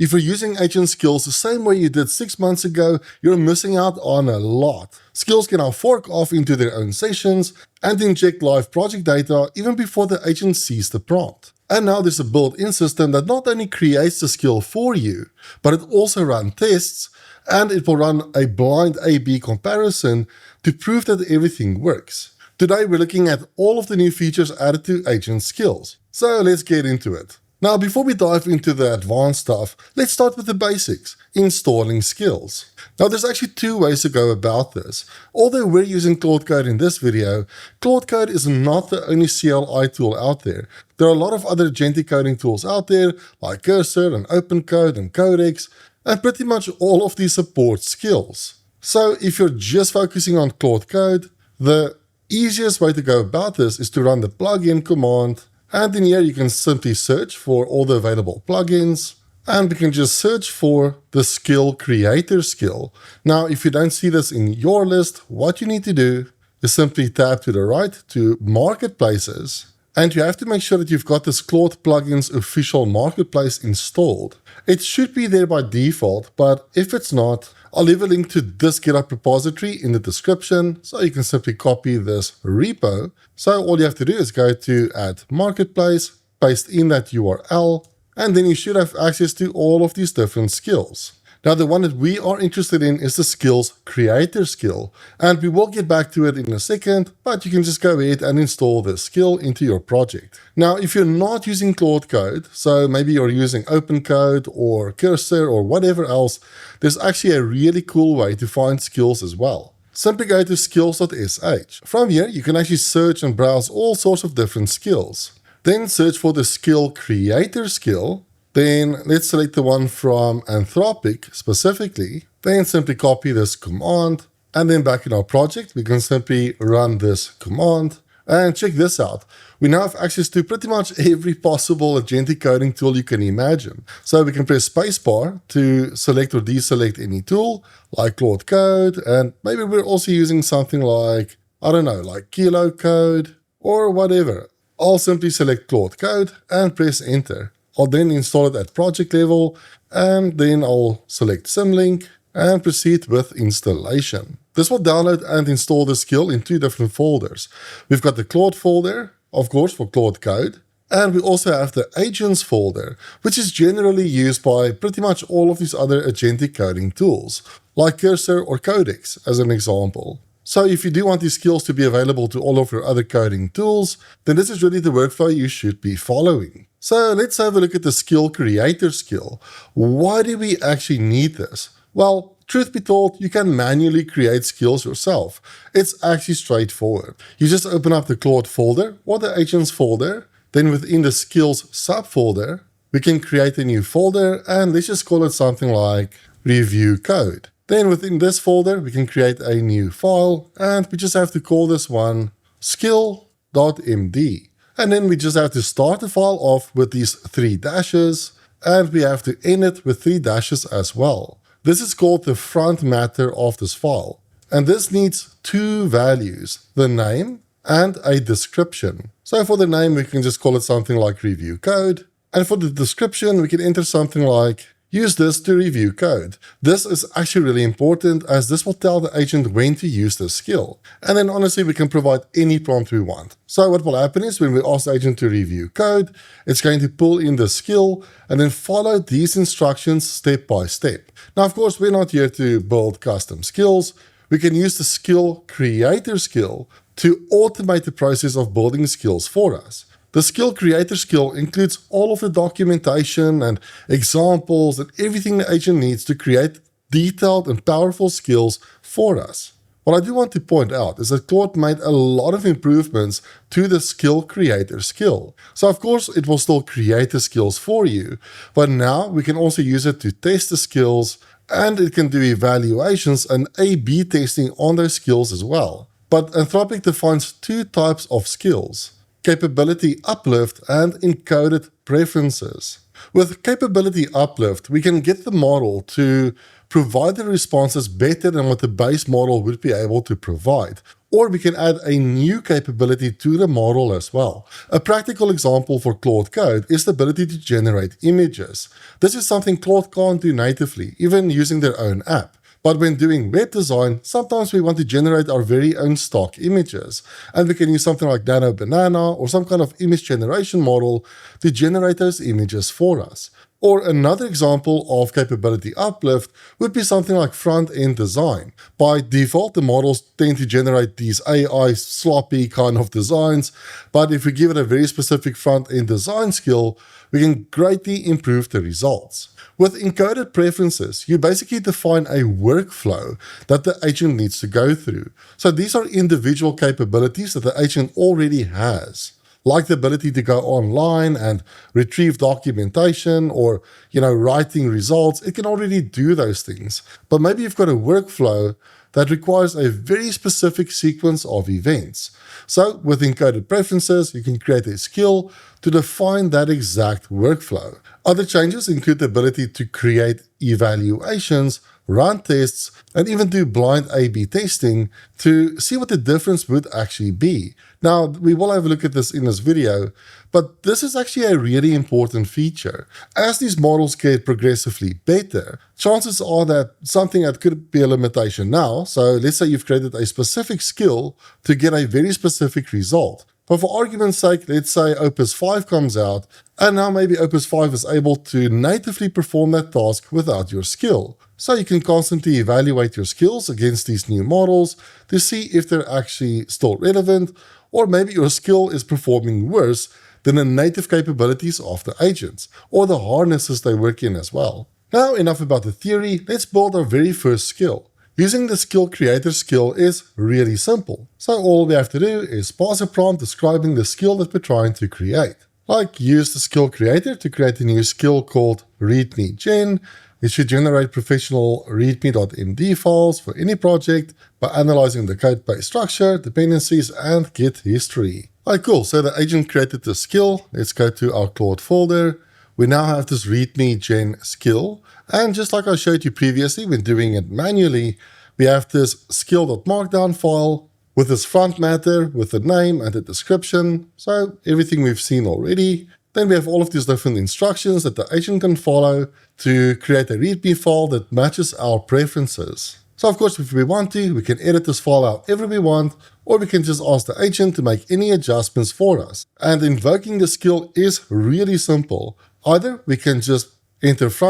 If you're using agent skills the same way you did 6 months ago, you're missing out on a lot. Skills can now fork off into their own sessions and inject live project data even before the agent sees the prompt. And now there's a built-in system that not only creates the skill for you, but it also runs tests, and it will run a blind A/B comparison to prove that everything works. Today we're looking at all of the new features added to agent skills. So let's get into it. Now, before we dive into the advanced stuff, let's start with the basics, installing skills. Now, there's actually two ways to go about this. Although we're using Claude Code in this video, Claude Code is not the only CLI tool out there. There are a lot of other agentic coding tools out there, like Cursor and OpenCode and Codex, and pretty much all of these support skills. So if you're just focusing on Claude Code, the easiest way to go about this is to run the plugin command. And in here you can simply search for all the available plugins, and we can just search for the skill creator skill. Now, if you don't see this in your list, what you need to do is simply tap to the right to marketplaces, and you have to make sure that you've got this Claude plugins official marketplace installed. It should be there by default, but if it's not, I'll leave a link to this GitHub repository in the description, so you can simply copy this repo. So all you have to do is go to add marketplace, paste in that URL, and then you should have access to all of these different skills. Now, the one that we are interested in is the skills creator skill, and we will get back to it in a second, but you can just go ahead and install this skill into your project. Now, if you're not using Claude Code, so maybe you're using OpenCode or Cursor or whatever else, there's actually a really cool way to find skills as well. Simply go to skills.sh. From here, you can actually search and browse all sorts of different skills. Then search for the skill creator skill. Then let's select the one from Anthropic specifically. Then simply copy this command. And then back in our project, we can simply run this command. And check this out. We now have access to pretty much every possible agentic coding tool you can imagine. So we can press spacebar to select or deselect any tool, like Claude Code. And maybe we're also using something like, I don't know, like Kilo Code or whatever. I'll simply select Claude Code and press enter. I'll then install it at project level, and then I'll select Symlink and proceed with installation. This will download and install the skill in two different folders. We've got the Claude folder, of course, for Claude Code, and we also have the Agents folder, which is generally used by pretty much all of these other agentic coding tools, like Cursor or Codex as an example. So if you do want these skills to be available to all of your other coding tools, then this is really the workflow you should be following. So let's have a look at the skill creator skill. Why do we actually need this? Well, truth be told, you can manually create skills yourself. It's actually straightforward. You just open up the Claude folder or the Agents folder. Then within the skills subfolder, we can create a new folder, and let's just call it something like review code. Then within this folder, we can create a new file, and we just have to call this one skill.md. And then we just have to start the file off with these 3 dashes, and we have to end it with 3 dashes as well. This is called the front matter of this file. And this needs 2 values, the name and a description. So for the name, we can just call it something like review code. And for the description, we can enter something like use this to review code. This is actually really important, as this will tell the agent when to use this skill. And then honestly, we can provide any prompt we want. So what will happen is when we ask the agent to review code, it's going to pull in the skill and then follow these instructions step by step. Now, of course, we're not here to build custom skills. We can use the skill creator skill to automate the process of building skills for us. The skill creator skill includes all of the documentation and examples and everything the agent needs to create detailed and powerful skills for us. What I do want to point out is that Claude made a lot of improvements to the skill creator skill. So of course it will still create the skills for you, but now we can also use it to test the skills, and it can do evaluations and A/B testing on those skills as well. But Anthropic defines 2 types of skills: capability uplift and encoded preferences. With capability uplift, we can get the model to provide the responses better than what the base model would be able to provide. Or we can add a new capability to the model as well. A practical example for Claude Code is the ability to generate images. This is something Claude can't do natively, even using their own app. But when doing web design, sometimes we want to generate our very own stock images. And we can use something like Nano Banana or some kind of image generation model to generate those images for us. Or another example of capability uplift would be something like front-end design. By default, the models tend to generate these AI sloppy kind of designs, but if we give it a very specific front-end design skill, we can greatly improve the results. With encoded preferences, you basically define a workflow that the agent needs to go through. So these are individual capabilities that the agent already has, like the ability to go online and retrieve documentation or, writing results. It can already do those things. But maybe you've got a workflow that requires a very specific sequence of events. So with encoded preferences, you can create a skill to define that exact workflow. Other changes include the ability to create evaluations, run tests, and even do blind A/B testing to see what the difference would actually be. Now, we will have a look at this in this video, but this is actually a really important feature. As these models get progressively better, chances are that something that could be a limitation now, so let's say you've created a specific skill to get a very specific result. But for argument's sake, let's say Opus 5 comes out, and now maybe Opus 5 is able to natively perform that task without your skill. So you can constantly evaluate your skills against these new models to see if they're actually still relevant, or maybe your skill is performing worse than the native capabilities of the agents, or the harnesses they work in as well. Now enough about the theory, let's build our very first skill. Using the skill creator skill is really simple. So all we have to do is pass a prompt describing the skill that we're trying to create. Like use the skill creator to create a new skill called readme-gen. It should generate professional readme.md files for any project by analyzing the code base structure, dependencies, and git history. Alright, cool. So the agent created the skill. Let's go to our Claude folder. We now have this readme-gen skill. And just like I showed you previously when doing it manually, we have this skill.markdown file with this front matter, with the name and the description. So everything we've seen already. Then we have all of these different instructions that the agent can follow to create a readme file that matches our preferences. So of course, if we want to, we can edit this file however we want, or we can just ask the agent to make any adjustments for us. And invoking the skill is really simple. Either we can just enter /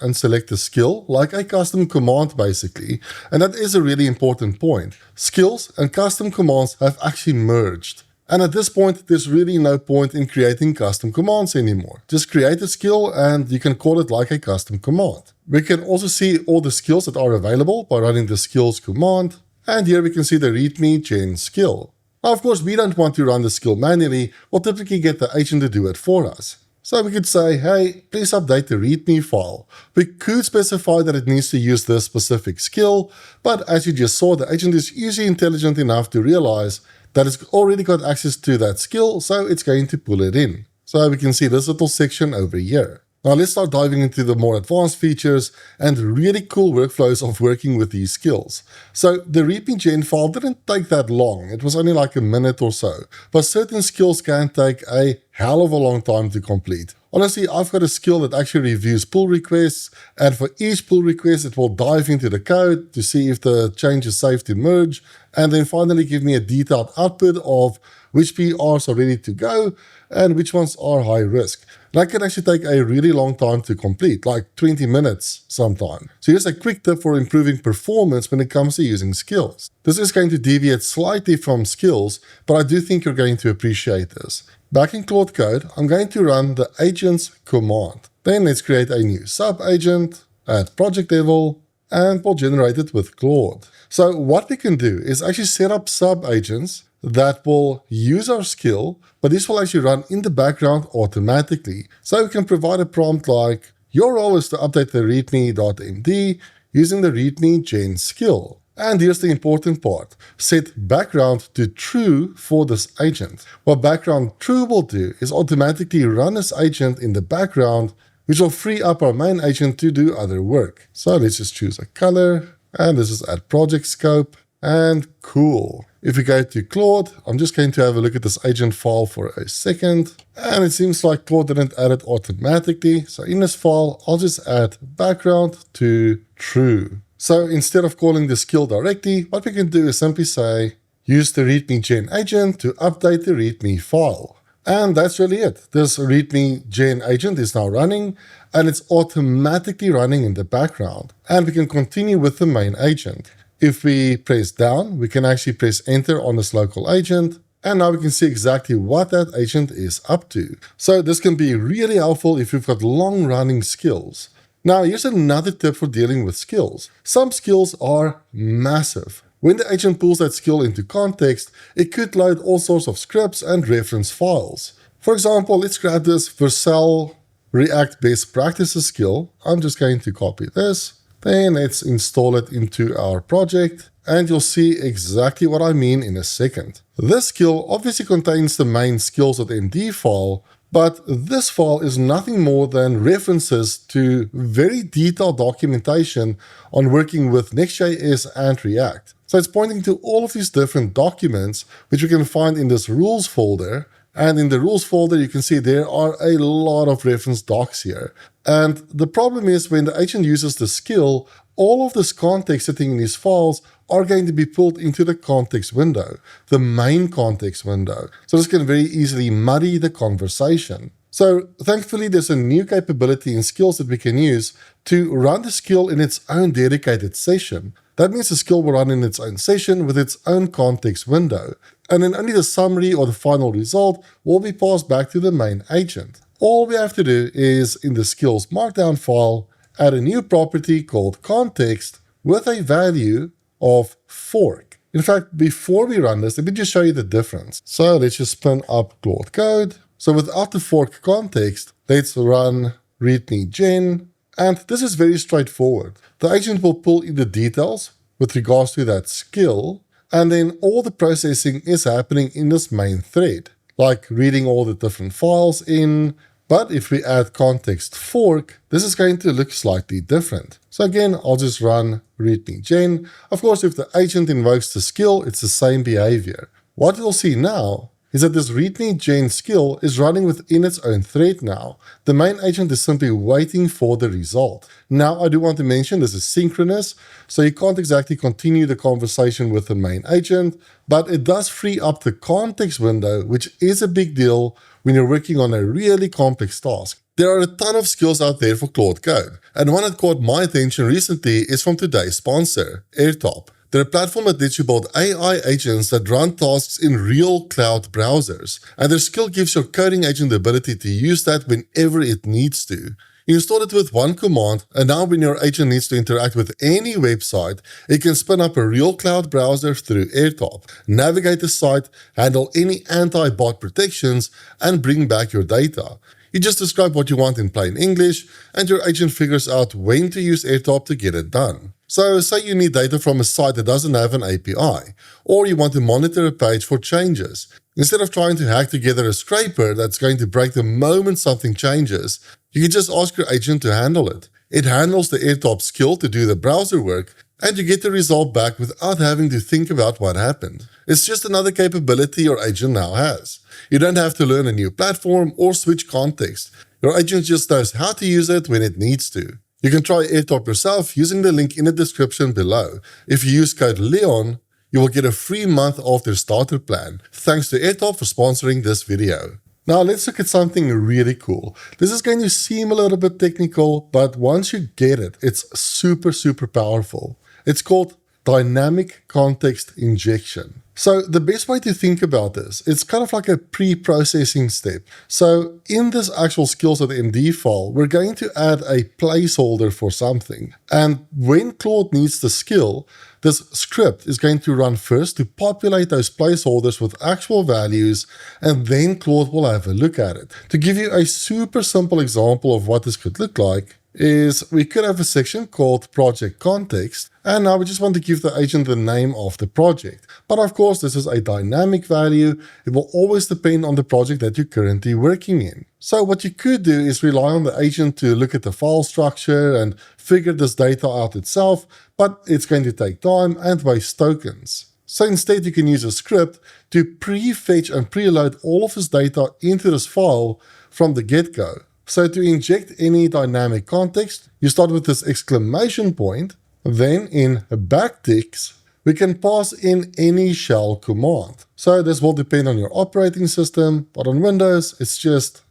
and select the skill, like a custom command basically. And that is a really important point. Skills and custom commands have actually merged. And at this point, there's really no point in creating custom commands anymore. Just create a skill and you can call it like a custom command. We can also see all the skills that are available by running the skills command. And here we can see the readme-gen skill. Now, of course, we don't want to run the skill manually. We'll typically get the agent to do it for us. So we could say, hey, please update the readme file. We could specify that it needs to use this specific skill, but as you just saw, the agent is usually intelligent enough to realize that it's already got access to that skill, so it's going to pull it in. So we can see this little section over here. Now let's start diving into the more advanced features and really cool workflows of working with these skills. So the readme-gen file didn't take that long. It was only like a minute or so. But certain skills can take a hell of a long time to complete. Honestly, I've got a skill that actually reviews pull requests, and for each pull request, it will dive into the code to see if the change is safe to merge, and then finally give me a detailed output of which PRs are ready to go and which ones are high risk. That can actually take a really long time to complete, like 20 minutes sometime. So here's a quick tip for improving performance when it comes to using skills. This is going to deviate slightly from skills, but I do think you're going to appreciate this. Back in Claude Code, I'm going to run the agents command. Then let's create a new sub-agent at project level, and we'll generate it with Claude. So what we can do is actually set up sub-agents that will use our skill, but this will actually run in the background automatically. So we can provide a prompt like, your role is to update the readme.md using the readme-gen skill. And here's the important part. Set background to true for this agent. What background true will do is automatically run this agent in the background which will free up our main agent to do other work. So let's just choose a color, and this is add project scope, and cool. If we go to Claude, I'm just going to have a look at this agent file for a second, and it seems like Claude didn't add it automatically. So in this file, I'll just add background to true. So instead of calling the skill directly, what we can do is simply say, use the readme gen agent to update the readme file. And that's really it. This readme gen agent is now running, and it's automatically running in the background. And we can continue with the main agent. If we press down, we can actually press enter on this local agent, and now we can see exactly what that agent is up to. So this can be really helpful if you've got long-running skills. Now, here's another tip for dealing with skills. Some skills are massive. When the agent pulls that skill into context, it could load all sorts of scripts and reference files. For example, let's grab this Vercel React Best Practices skill. I'm just going to copy this. Then let's install it into our project, and you'll see exactly what I mean in a second. This skill obviously contains the main skills.md file, but this file is nothing more than references to very detailed documentation on working with Next.js and React. So it's pointing to all of these different documents, which we can find in this rules folder. And in the rules folder, you can see there are a lot of reference docs here. And the problem is when the agent uses the skill, all of this context sitting in these files are going to be pulled into the context window, the main context window. So this can very easily muddy the conversation. So thankfully, there's a new capability in skills that we can use to run the skill in its own dedicated session. That means the skill will run in its own session with its own context window. And then only the summary or the final result will be passed back to the main agent. All we have to do is, in the skills markdown file, add a new property called context with a value of fork. In fact, before we run this, let me just show you the difference. So let's just spin up Claude Code. So without the fork context, let's run readme gen. And this is very straightforward. The agent will pull in the details with regards to that skill, and then all the processing is happening in this main thread, like reading all the different files in. But if we add context fork, this is going to look slightly different. So again, I'll just run readme gen. Of course, if the agent invokes the skill, it's the same behavior. What you'll see now is that this readme gen skill is running within its own thread now. The main agent is simply waiting for the result. Now, I do want to mention this is synchronous, so you can't exactly continue the conversation with the main agent, but it does free up the context window, which is a big deal when you're working on a really complex task. There are a ton of skills out there for Claude Code, and one that caught my attention recently is from today's sponsor, Airtop. They're a platform that lets you build AI agents that run tasks in real cloud browsers, and their skill gives your coding agent the ability to use that whenever it needs to. You install it with one command, and now when your agent needs to interact with any website, it can spin up a real cloud browser through Airtop, navigate the site, handle any anti-bot protections, and bring back your data. You just describe what you want in plain English, and your agent figures out when to use Airtop to get it done. So say you need data from a site that doesn't have an API, or you want to monitor a page for changes. Instead of trying to hack together a scraper that's going to break the moment something changes, you can just ask your agent to handle it. It handles the Airtop skill to do the browser work, and you get the result back without having to think about what happened. It's just another capability your agent now has. You don't have to learn a new platform or switch context. Your agent just knows how to use it when it needs to. You can try Airtop yourself using the link in the description below. If you use code LEON, you will get a free month off their starter plan. Thanks to Airtop for sponsoring this video. Now let's look at something really cool. This is going to seem a little bit technical, but once you get it, it's super powerful. It's called dynamic context injection. So the best way to think about this, it's kind of like a pre-processing step. So in this actual skills.md file, we're going to add a placeholder for something. And when Claude needs the skill, this script is going to run first to populate those placeholders with actual values, and then Claude will have a look at it. To give you a super simple example of what this could look like, is we could have a section called project context, And now we just want to give the agent the name of the project. But of course, this is a dynamic value. It will always depend on the project that you're currently working in. So what you could do is rely on the agent to look at the file structure and figure this data out itself, but it's going to take time and waste tokens. So instead, you can use a script to pre-fetch and preload all of this data into this file from the get-go. So to inject any dynamic context, you start with this exclamation point. Then in backticks, we can pass in any shell command. So this will depend on your operating system, but on Windows, it's just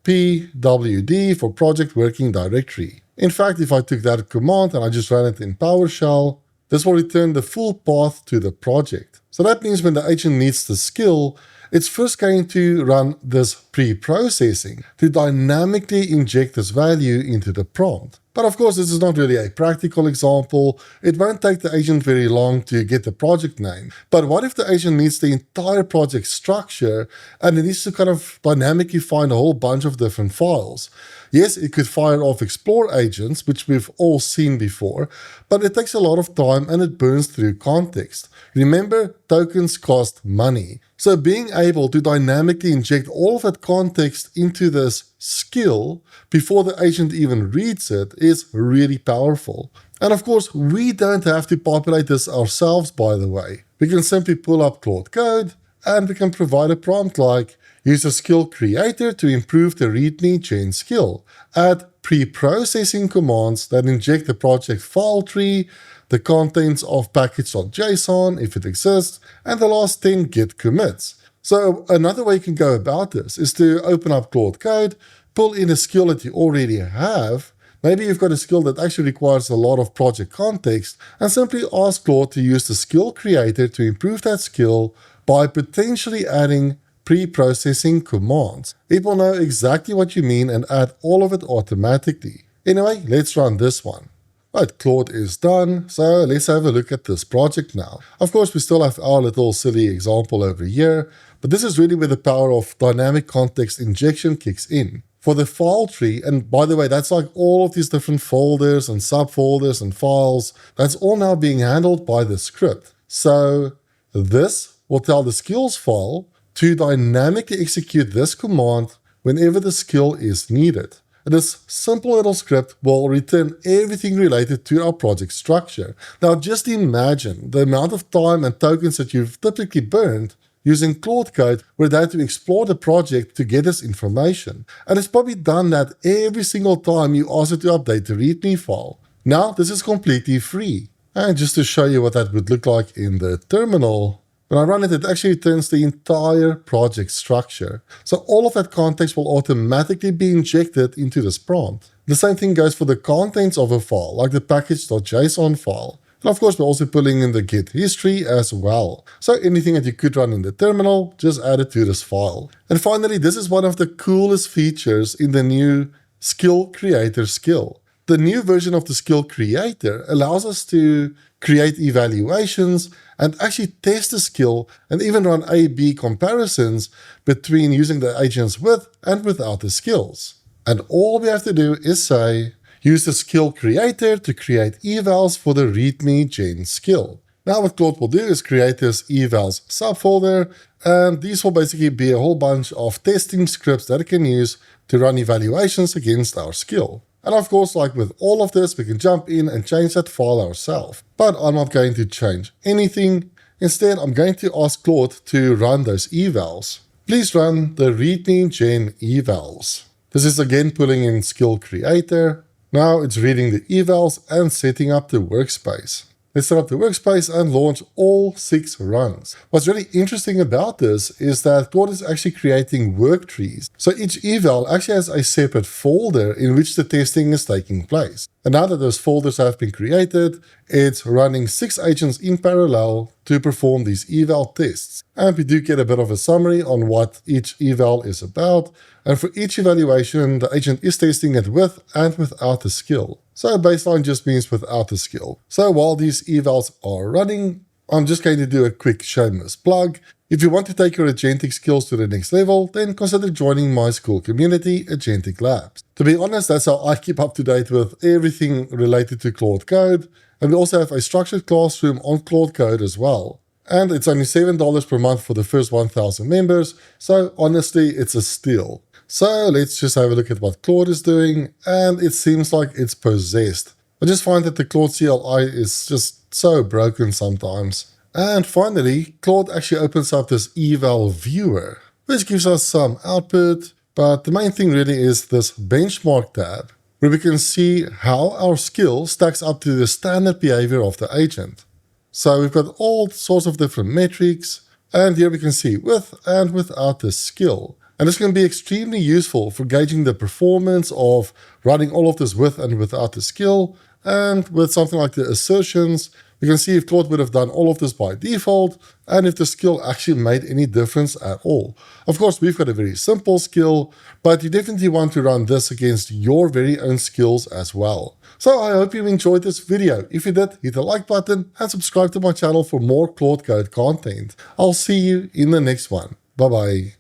pwd for project working directory. In fact, if I took that command and I just ran it in PowerShell, this will return the full path to the project. So that means when the agent needs the skill, it's first going to run this pre-processing to dynamically inject this value into the prompt. But of course, this is not really a practical example. It won't take the agent very long to get the project name. But what if the agent needs the entire project structure and it needs to kind of dynamically find a whole bunch of different files? Yes, it could fire off explore agents, which we've all seen before, but it takes a lot of time and it burns through context. Remember, tokens cost money. So being able to dynamically inject all of that context into this skill before the agent even reads it is really powerful. And of course, we don't have to populate this ourselves, by the way. We can simply pull up Claude Code and we can provide a prompt like use a skill creator to improve the readme gen skill. Add pre-processing commands that inject the project file tree, the contents of package.json if it exists, and the last 10 git commits. So another way you can go about this is to open up Claude Code, pull in a skill that you already have. Maybe you've got a skill that actually requires a lot of project context, and simply ask Claude to use the skill creator to improve that skill by potentially adding pre-processing commands. It will know exactly what you mean and add all of it automatically. Anyway, let's run this one. Right, Claude is done, so let's have a look at this project now. Of course, we still have our little silly example over here, but this is really where the power of dynamic context injection kicks in. For the file tree, and by the way, that's like all of these different folders and subfolders and files, that's all now being handled by the script. So this will tell the skills file to dynamically execute this command whenever the skill is needed. This simple little script will return everything related to our project structure. Now just imagine the amount of time and tokens that you've typically burned using Claude Code were there to explore the project to get this information. And it's probably done that every single time you ask it to update the README file. Now this is completely free. And just to show you what that would look like in the terminal, when I run it, it actually returns the entire project structure. So all of that context will automatically be injected into this prompt. The same thing goes for the contents of a file, like the package.json file. And of course, we're also pulling in the git history as well. So anything that you could run in the terminal, just add it to this file. And finally, this is one of the coolest features in the new skill creator skill. The new version of the skill creator allows us to create evaluations and actually test the skill and even run A/B comparisons between using the agents with and without the skills. And all we have to do is say, use the skill creator to create evals for the README gen skill. Now what Claude will do is create this evals subfolder, and these will basically be a whole bunch of testing scripts that it can use to run evaluations against our skill. And of course, like with all of this, we can jump in and change that file ourselves. But I'm not going to change anything. Instead, I'm going to ask Claude to run those evals. Please run the README gen evals. This is again pulling in skill creator. Now it's reading the evals and setting up the workspace. Let's set up the workspace and launch all 6 runs. What's really interesting about this is that Claude is actually creating work trees. So each eval actually has a separate folder in which the testing is taking place. And now that those folders have been created, it's running 6 agents in parallel to perform these eval tests. And we do get a bit of a summary on what each eval is about. And for each evaluation, the agent is testing it with and without the skill. So baseline just means without the skill. So while these evals are running, I'm just going to do a quick shameless plug. If you want to take your agentic skills to the next level, then consider joining my school community, Agentic Labs. To be honest, that's how I keep up to date with everything related to Claude Code. And we also have a structured classroom on Claude Code as well. And it's only $7 per month for the first 1,000 members, so honestly, it's a steal. So let's just have a look at what Claude is doing, and it seems like it's possessed. I just find that the Claude CLI is just so broken sometimes. And finally, Claude actually opens up this eval viewer, which gives us some output, but the main thing really is this benchmark tab, where we can see how our skill stacks up to the standard behavior of the agent. So we've got all sorts of different metrics, and here we can see with and without the skill. And this can be extremely useful for gauging the performance of running all of this with and without the skill. And with something like the assertions, we can see if Claude would have done all of this by default and if the skill actually made any difference at all. Of course, we've got a very simple skill, but you definitely want to run this against your very own skills as well. So I hope you enjoyed this video. If you did, hit the like button and subscribe to my channel for more Claude Code content. I'll see you in the next one. Bye bye.